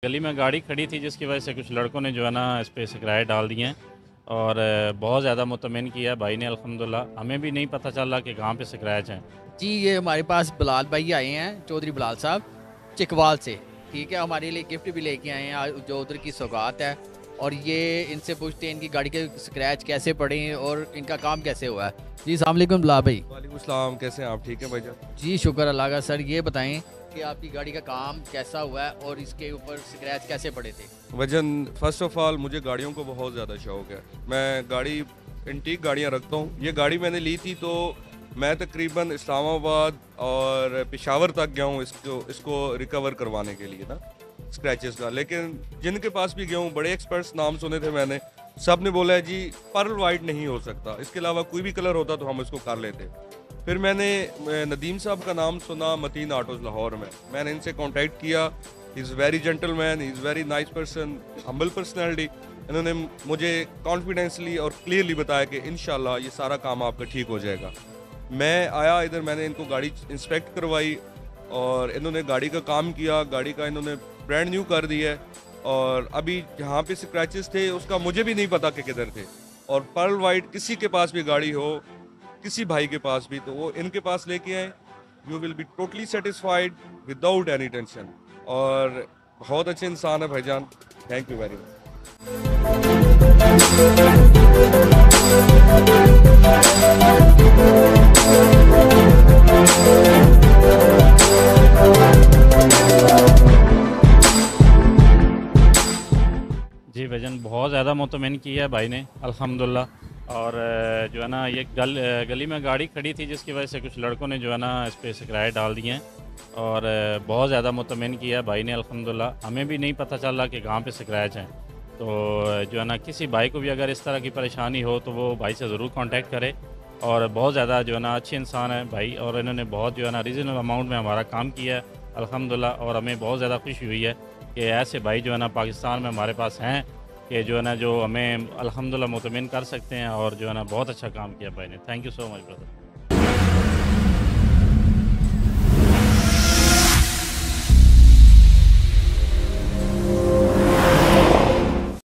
गली में गाड़ी खड़ी थी जिसकी वजह से कुछ लड़कों ने जो है ना इस पर स्क्रैच डाल दिए हैं और बहुत ज़्यादा मुतमिन किया भाई ने अल्हम्दुलिल्लाह। हमें भी नहीं पता चला कि कहाँ पे स्क्रैच हैं। जी ये हमारे पास बिलाल भाई आए हैं, चौधरी बिलाल साहब चिकवाल से। ठीक है, हमारे लिए गिफ्ट भी लेके आए हैं जो उधर की सौगात है। और ये इनसे पूछते हैं इनकी गाड़ी के स्क्रैच कैसे पड़े हैं और इनका काम कैसे हुआ है। जी अस्सलाम वालेकुम बिलाल भाई। वालेकुम सलाम, कैसे हैं आप? ठीक है भाईजान। जी शुक्र अल्लाह का। सर ये बताएं कि आपकी गाड़ी का काम कैसा हुआ है और इसके ऊपर स्क्रैच कैसे पड़े थे। वजन फर्स्ट ऑफ ऑल मुझे गाड़ियों को बहुत ज़्यादा शौक है। मैं गाड़ी एंटीक गाड़ियाँ रखता हूँ। ये गाड़ी मैंने ली थी तो मैं तकरीबन इस्लामाबाद और पेशावर तक गया हूँ इसको रिकवर करवाने के लिए ना स्क्रैचेस का। लेकिन जिनके पास भी गया हूँ, बड़े एक्सपर्ट्स नाम सुने थे मैंने, सब ने बोला है जी पर्ल वाइट नहीं हो सकता, इसके अलावा कोई भी कलर होता तो हम इसको कर लेते। फिर मैंने नदीम साहब का नाम सुना मतीन आटोज़ लाहौर में। मैंने इनसे कांटेक्ट किया। He is very gentleman, he is very nice person, humble personality. इन्होंने मुझे कॉन्फिडेंसली और क्लियरली बताया कि इंशाल्लाह ये सारा काम आपका ठीक हो जाएगा। मैं आया इधर, मैंने इनको गाड़ी इंस्पेक्ट करवाई और इन्होंने गाड़ी का काम किया। गाड़ी का इन्होंने ब्रांड न्यू कर दिया है। और अभी जहाँ पे स्क्रैचेस थे उसका मुझे भी नहीं पता कि किधर थे। और पर्ल वाइट किसी के पास भी गाड़ी हो, किसी भाई के पास भी, तो वो इनके पास लेके आए। You will be totally satisfied without any tension. और बहुत अच्छे इंसान है भाईजान। Thank you very much. जी भजन बहुत ज़्यादा मुतमिन किया है भाई ने अल्हम्दुलिल्लाह। और जो है ना ये गली में गाड़ी खड़ी थी जिसकी वजह से कुछ लड़कों ने जो है ना इस पर स्क्रैच डाल दिए हैं और बहुत ज़्यादा मुतमिन किया है भाई ने अल्हम्दुलिल्लाह। हमें भी नहीं पता चला कि कहाँ पे स्क्रैच हैं। तो जो है ना किसी भाई को भी अगर इस तरह की परेशानी हो तो वो भाई से ज़रूर कांटेक्ट करे। और बहुत ज़्यादा जो है ना अच्छे इंसान है भाई, और इन्होंने बहुत जो है ना रीज़नेबल अमाउंट में हमारा काम किया है अल्हम्दुलिल्लाह। और हमें बहुत ज़्यादा खुशी हुई है कि ऐसे भाई जो है ना पाकिस्तान में हमारे पास हैं कि जो है ना जो हमें अल्हम्दुलिल्लाह मुतमिन कर सकते हैं। और जो है ना बहुत अच्छा काम किया भाई ने। Thank you so much brother.